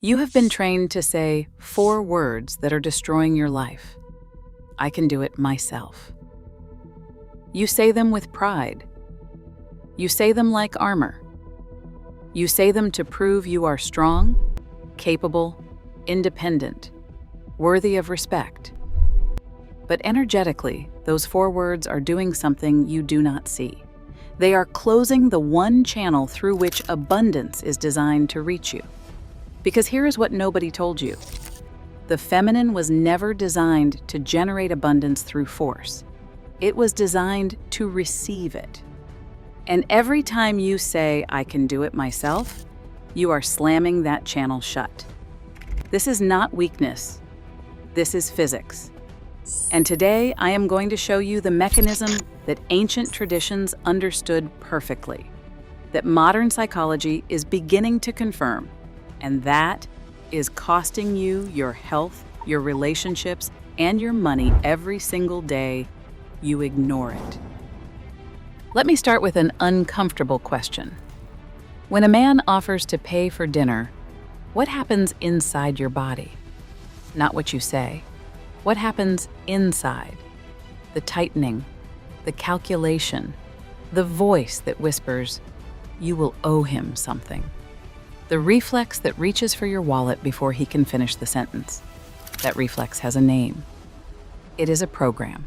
You have been trained to say 4 words that are destroying your life. I can do it myself. You say them with pride. You say them like armor. You say them to prove you are strong, capable, independent, worthy of respect. But energetically, those 4 words are doing something you do not see. They are closing the one channel through which abundance is designed to reach you. Because here is what nobody told you. The feminine was never designed to generate abundance through force. It was designed to receive it. And every time you say, I can do it myself, you are slamming that channel shut. This is not weakness. This is physics. And today, I am going to show you the mechanism that ancient traditions understood perfectly, that modern psychology is beginning to confirm, and that is costing you your health, your relationships, and your money every single day you ignore it. Let me start with an uncomfortable question. When a man offers to pay for dinner, what happens inside your body? Not what you say. What happens inside? The tightening, the calculation, the voice that whispers, you will owe him something. The reflex that reaches for your wallet before he can finish the sentence. That reflex has a name. It is a program.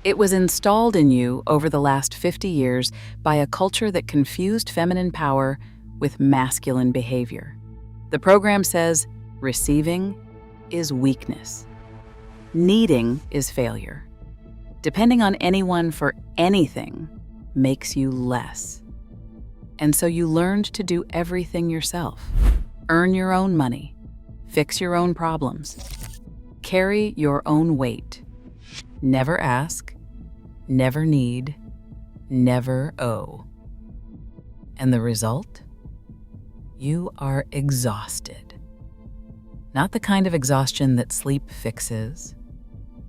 It was installed in you over the last 50 years by a culture that confused feminine power with masculine behavior. The program says, receiving is weakness. Needing is failure. Depending on anyone for anything makes you less. And so you learned to do everything yourself. Earn your own money. Fix your own problems. Carry your own weight. Never ask, never need, never owe. And the result? You are exhausted. Not the kind of exhaustion that sleep fixes,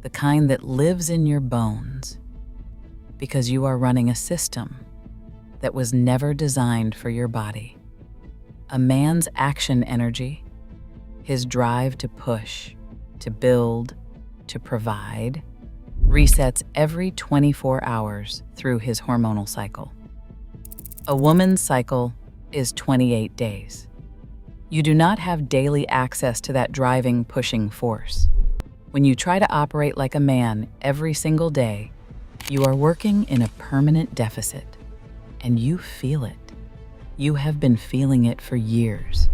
the kind that lives in your bones, because you are running a system that was never designed for your body. A man's action energy, his drive to push, to build, to provide, resets every 24 hours through his hormonal cycle. A woman's cycle is 28 days. You do not have daily access to that driving, pushing force. When you try to operate like a man every single day, you are working in a permanent deficit, and you feel it. You have been feeling it for years.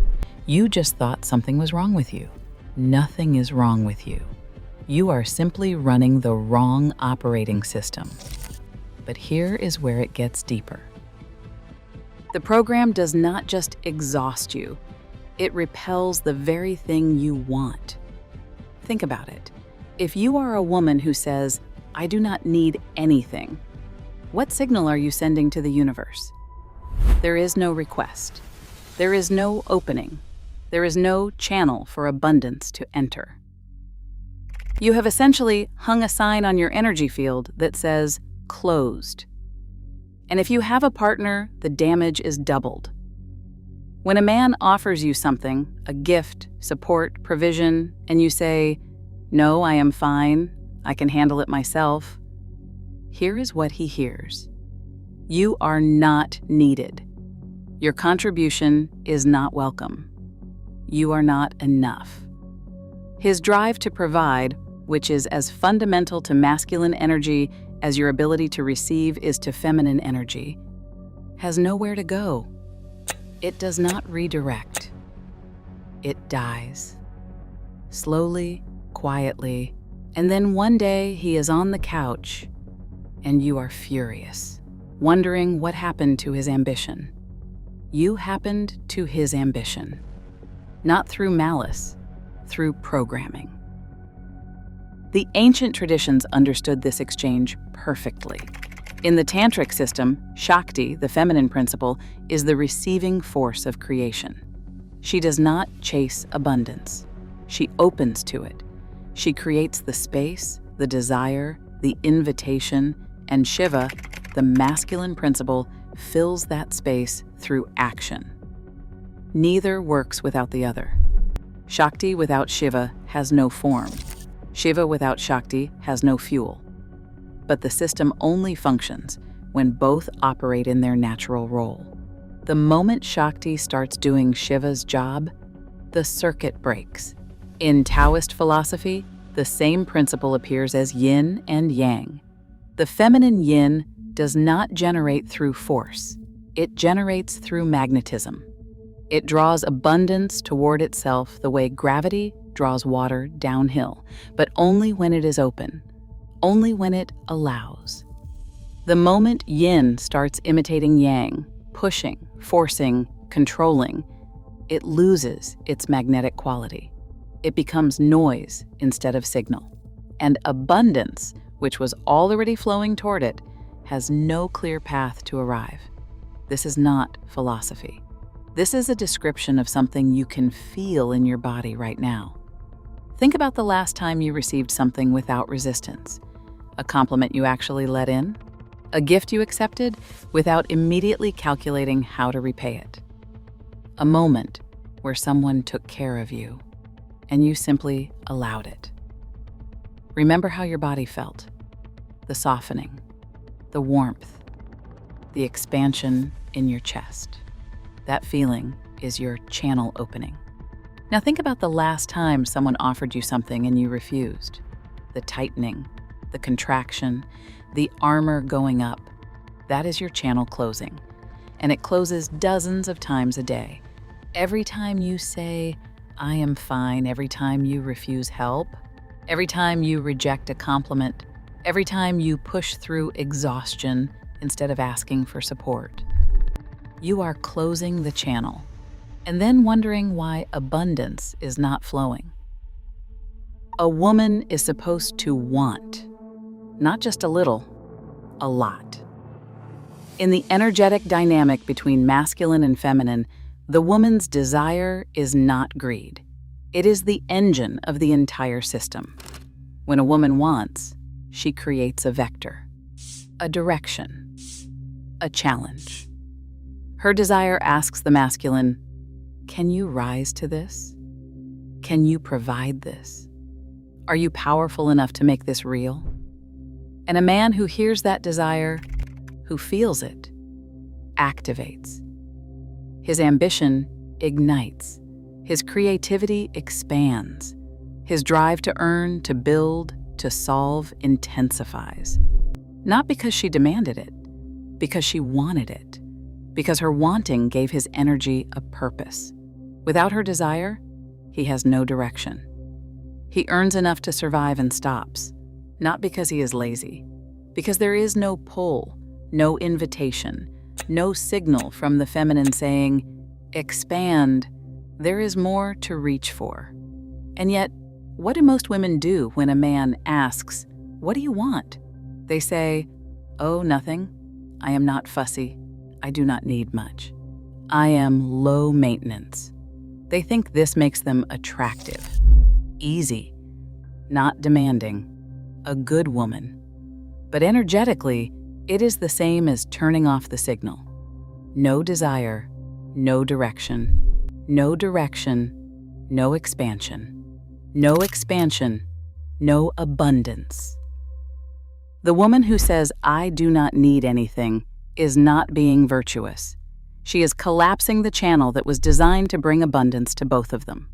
You just thought something was wrong with you. Nothing is wrong with you. You are simply running the wrong operating system. But here is where it gets deeper. The program does not just exhaust you, it repels the very thing you want. Think about it. If you are a woman who says, I do not need anything, what signal are you sending to the universe? There is no request. There is no opening. There is no channel for abundance to enter. You have essentially hung a sign on your energy field that says, closed. And if you have a partner, the damage is doubled. When a man offers you something, a gift, support, provision, and you say, no, I am fine, I can handle it myself, here is what he hears. You are not needed. Your contribution is not welcome. You are not enough. His drive to provide, which is as fundamental to masculine energy as your ability to receive is to feminine energy, has nowhere to go. It does not redirect. It dies. Slowly, quietly, and then one day he is on the couch and you are furious, wondering what happened to his ambition. You happened to his ambition, not through malice, through programming. The ancient traditions understood this exchange perfectly. In the tantric system, Shakti, the feminine principle, is the receiving force of creation. She does not chase abundance. She opens to it. She creates the space, the desire, the invitation, and Shiva, the masculine principle, fills that space through action. Neither works without the other. Shakti without Shiva has no form. Shiva without Shakti has no fuel. But the system only functions when both operate in their natural role. The moment Shakti starts doing Shiva's job, the circuit breaks. In Taoist philosophy, the same principle appears as yin and yang. The feminine yin does not generate through force. It generates through magnetism. It draws abundance toward itself the way gravity draws water downhill, but only when it is open, only when it allows. The moment yin starts imitating yang, pushing, forcing, controlling, it loses its magnetic quality. It becomes noise instead of signal. And abundance, which was already flowing toward it, has no clear path to arrive. This is not philosophy. This is a description of something you can feel in your body right now. Think about the last time you received something without resistance. A compliment you actually let in? A gift you accepted without immediately calculating how to repay it? A moment where someone took care of you, and you simply allowed it. Remember how your body felt. The softening, the warmth, the expansion in your chest. That feeling is your channel opening. Now think about the last time someone offered you something and you refused. The tightening, the contraction, the armor going up. That is your channel closing. And it closes dozens of times a day. Every time you say, "I am fine," every time you refuse help, every time you reject a compliment, every time you push through exhaustion instead of asking for support. You are closing the channel, and then wondering why abundance is not flowing. A woman is supposed to want, not just a little, a lot. In the energetic dynamic between masculine and feminine, the woman's desire is not greed. It is the engine of the entire system. When a woman wants, she creates a vector, a direction, a challenge. Her desire asks the masculine, "Can you rise to this? Can you provide this? Are you powerful enough to make this real?" And a man who hears that desire, who feels it, activates. His ambition ignites. His creativity expands. His drive to earn, to build, to solve intensifies. Not because she demanded it, because she wanted it. Because her wanting gave his energy a purpose. Without her desire, he has no direction. He earns enough to survive and stops, not because he is lazy, because there is no pull, no invitation, no signal from the feminine saying, "Expand, there is more to reach for." And yet, what do most women do when a man asks, "What do you want?" They say, "Oh, nothing. I am not fussy. I do not need much. I am low maintenance." They think this makes them attractive, easy, not demanding, a good woman. But energetically, it is the same as turning off the signal. No desire, no direction, no direction, no expansion, no expansion, no abundance. The woman who says, "I do not need anything," is not being virtuous. She is collapsing the channel that was designed to bring abundance to both of them.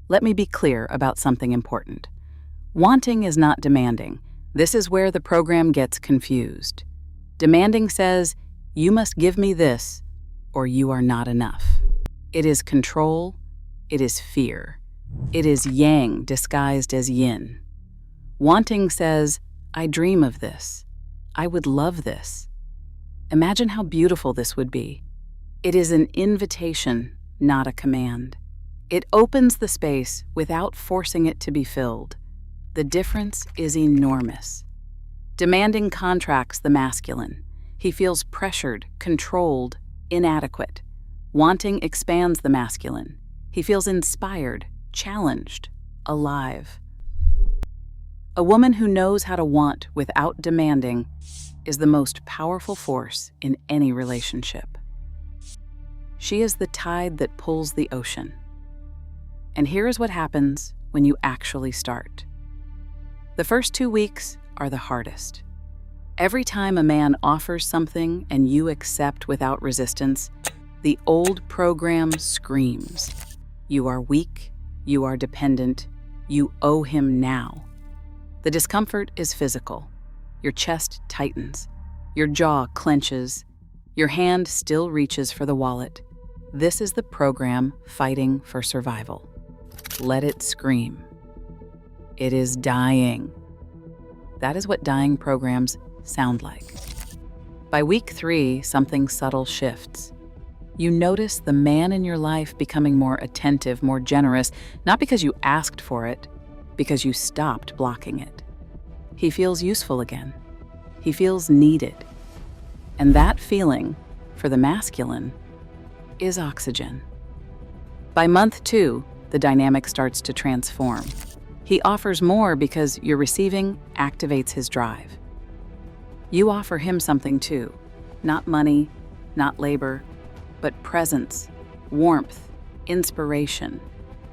Let me be clear about something important. Wanting is not demanding. This is where the program gets confused. Demanding says, "You must give me this, or you are not enough." It is control. It is fear. It is yang disguised as yin. Wanting says, "I dream of this. I would love this. Imagine how beautiful this would be." It is an invitation, not a command. It opens the space without forcing it to be filled. The difference is enormous. Demanding contracts the masculine. He feels pressured, controlled, inadequate. Wanting expands the masculine. He feels inspired, challenged, alive. A woman who knows how to want without demanding is the most powerful force in any relationship. She is the tide that pulls the ocean. And here is what happens when you actually start. The first 2 weeks are the hardest. Every time a man offers something and you accept without resistance, the old program screams. You are weak, you are dependent, you owe him now. The discomfort is physical. Your chest tightens, your jaw clenches, your hand still reaches for the wallet. This is the program fighting for survival. Let it scream. It is dying. That is what dying programs sound like. By week 3, something subtle shifts. You notice the man in your life becoming more attentive, more generous, not because you asked for it, because you stopped blocking it. He feels useful again. He feels needed. And that feeling, for the masculine, is oxygen. By month 2, the dynamic starts to transform. He offers more because your receiving activates his drive. You offer him something too, not money, not labor, but presence, warmth, inspiration,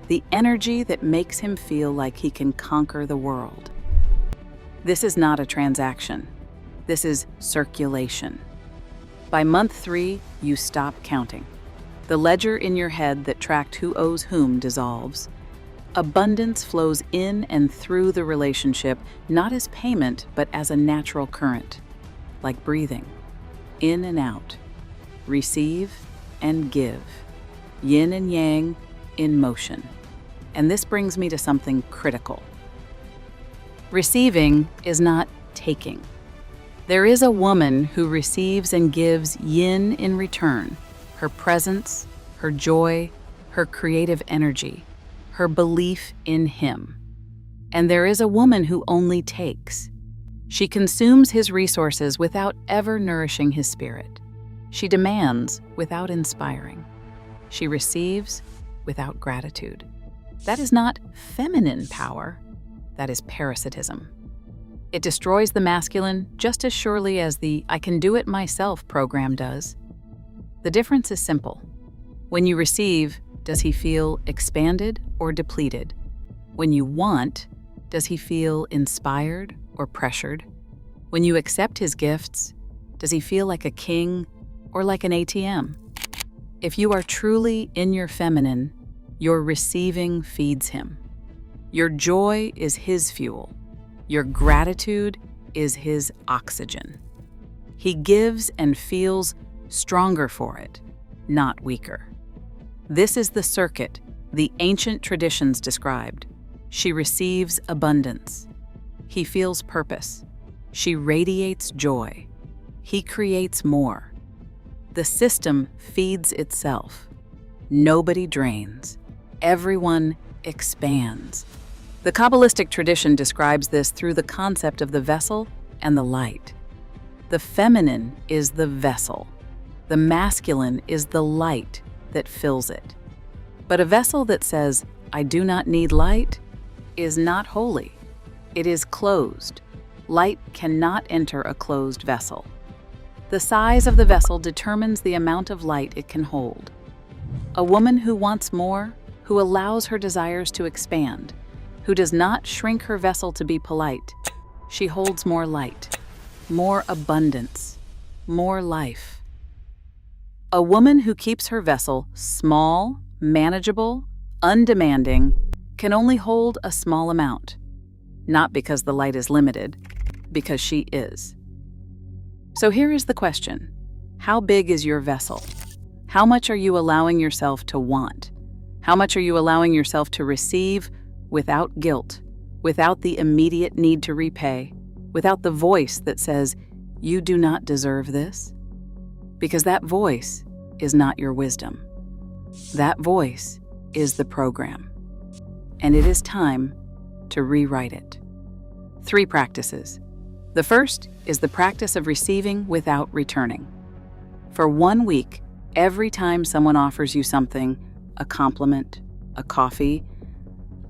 the energy that makes him feel like he can conquer the world. This is not a transaction. This is circulation. By month 3, you stop counting. The ledger in your head that tracked who owes whom dissolves. Abundance flows in and through the relationship, not as payment, but as a natural current, like breathing, in and out, receive and give, yin and yang in motion. And this brings me to something critical. Receiving is not taking. There is a woman who receives and gives yin in return, her presence, her joy, her creative energy, her belief in him. And there is a woman who only takes. She consumes his resources without ever nourishing his spirit. She demands without inspiring. She receives without gratitude. That is not feminine power. That is parasitism. It destroys the masculine just as surely as the "I can do it myself" program does. The difference is simple. When you receive, does he feel expanded or depleted? When you want, does he feel inspired or pressured? When you accept his gifts, does he feel like a king or like an ATM? If you are truly in your feminine, your receiving feeds him. Your joy is his fuel. Your gratitude is his oxygen. He gives and feels stronger for it, not weaker. This is the circuit the ancient traditions described. She receives abundance. He feels purpose. She radiates joy. He creates more. The system feeds itself. Nobody drains. Everyone expands. The Kabbalistic tradition describes this through the concept of the vessel and the light. The feminine is the vessel. The masculine is the light that fills it. But a vessel that says, "I do not need light," is not holy. It is closed. Light cannot enter a closed vessel. The size of the vessel determines the amount of light it can hold. A woman who wants more, who allows her desires to expand, who does not shrink her vessel to be polite, she holds more light, more abundance, more life. A woman who keeps her vessel small, manageable, undemanding, can only hold a small amount, not because the light is limited, because she is. So here is the question. How big is your vessel? How much are you allowing yourself to want? How much are you allowing yourself to receive without guilt, without the immediate need to repay, without the voice that says, "You do not deserve this"? Because that voice is not your wisdom. That voice is the program. And it is time to rewrite it. 3 practices. The first is the practice of receiving without returning. For 1 week, every time someone offers you something, a compliment, a coffee,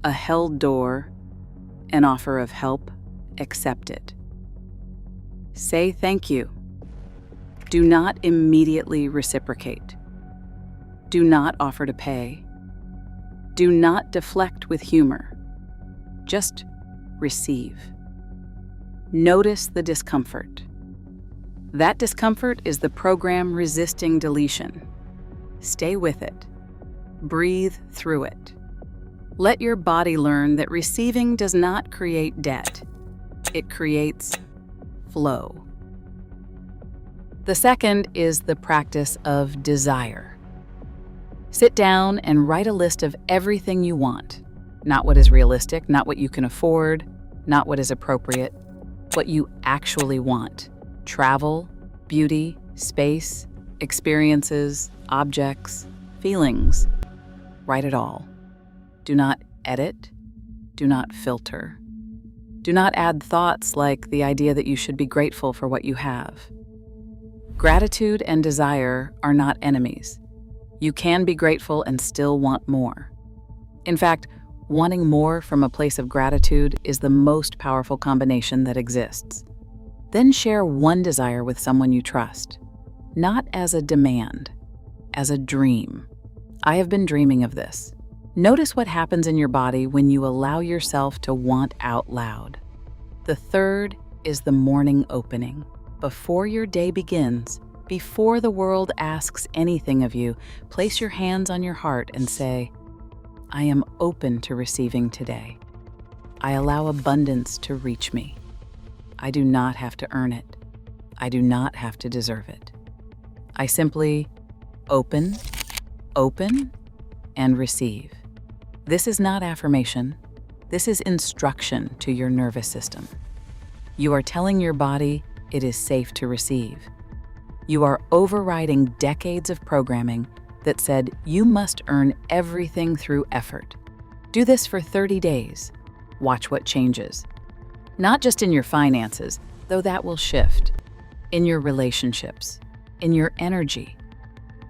a held door, an offer of help, accept it. Say thank you. Do not immediately reciprocate. Do not offer to pay. Do not deflect with humor. Just receive. Notice the discomfort. That discomfort is the program resisting deletion. Stay with it. Breathe through it. Let your body learn that receiving does not create debt. It creates flow. The second is the practice of desire. Sit down and write a list of everything you want. Not what is realistic, not what you can afford, not what is appropriate, what you actually want. Travel, beauty, space, experiences, objects, feelings. Write it all. Do not edit. Do not filter. Do not add thoughts like the idea that you should be grateful for what you have. Gratitude and desire are not enemies. You can be grateful and still want more. In fact, wanting more from a place of gratitude is the most powerful combination that exists. Then share one desire with someone you trust, not as a demand, as a dream. I have been dreaming of this. Notice what happens in your body when you allow yourself to want out loud. The third is the morning opening. Before your day begins, before the world asks anything of you, place your hands on your heart and say, I am open to receiving today. I allow abundance to reach me. I do not have to earn it. I do not have to deserve it. I simply open, and receive. This is not affirmation. This is instruction to your nervous system. You are telling your body it is safe to receive. You are overriding decades of programming that said you must earn everything through effort. Do this for 30 days. Watch what changes. Not just in your finances, though that will shift. In your relationships, in your energy,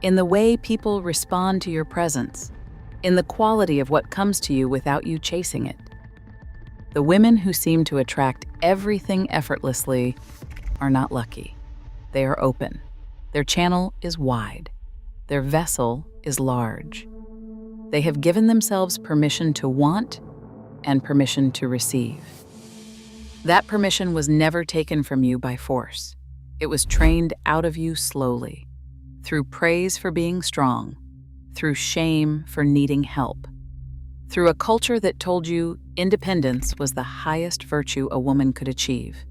in the way people respond to your presence, in the quality of what comes to you without you chasing it. The women who seem to attract everything effortlessly are not lucky. They are open. Their channel is wide. Their vessel is large. They have given themselves permission to want and permission to receive. That permission was never taken from you by force. It was trained out of you slowly, through praise for being strong, through shame for needing help, through a culture that told you independence was the highest virtue a woman could achieve.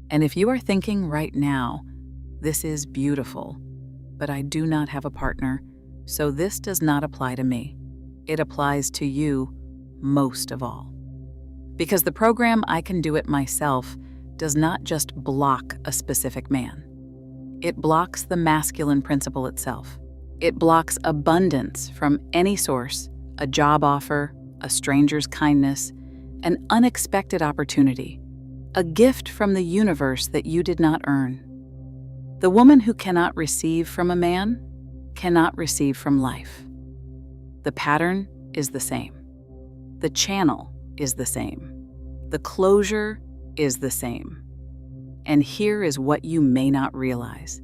And if you are thinking right now, this is beautiful, but I do not have a partner, so this does not apply to me. It applies to you most of all. Because the program I Can Do It Myself does not just block a specific man. It blocks the masculine principle itself. It blocks abundance from any source, a job offer, a stranger's kindness, an unexpected opportunity, a gift from the universe that you did not earn. The woman who cannot receive from a man cannot receive from life. The pattern is the same. The channel is the same. The closure is the same. And here is what you may not realize.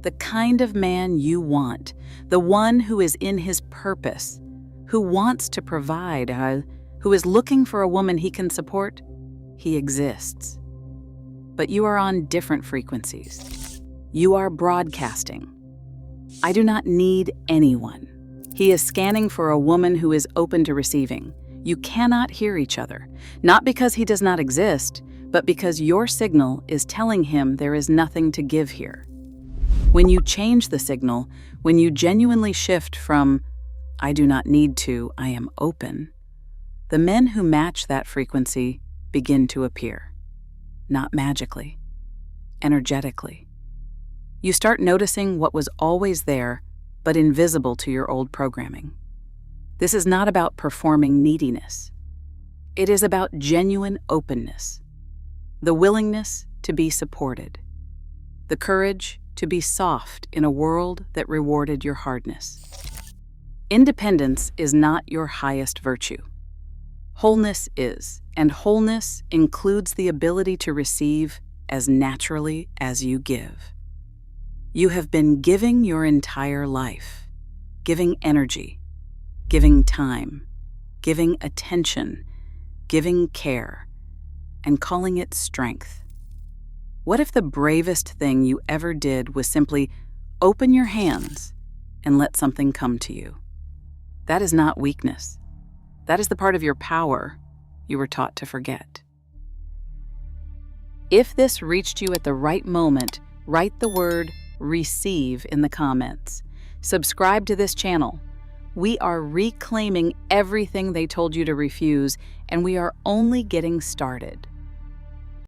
The kind of man you want, the one who is in his purpose, who wants to provide, who is looking for a woman he can support, he exists. But you are on different frequencies. You are broadcasting. I do not need anyone. He is scanning for a woman who is open to receiving. You cannot hear each other, not because he does not exist, but because your signal is telling him there is nothing to give here. When you change the signal, when you genuinely shift from, I do not need to, I am open, the men who match that frequency begin to appear. Not magically, energetically. You start noticing what was always there, but invisible to your old programming. This is not about performing neediness. It is about genuine openness, the willingness to be supported, the courage to be soft in a world that rewarded your hardness. Independence is not your highest virtue. Wholeness is, and wholeness includes the ability to receive as naturally as you give. You have been giving your entire life, giving energy, giving time, giving attention, giving care, and calling it strength. What if the bravest thing you ever did was simply open your hands and let something come to you? That is not weakness. That is the part of your power you were taught to forget. If this reached you at the right moment, write the word receive in the comments. Subscribe to this channel. We are reclaiming everything they told you to refuse, and we are only getting started.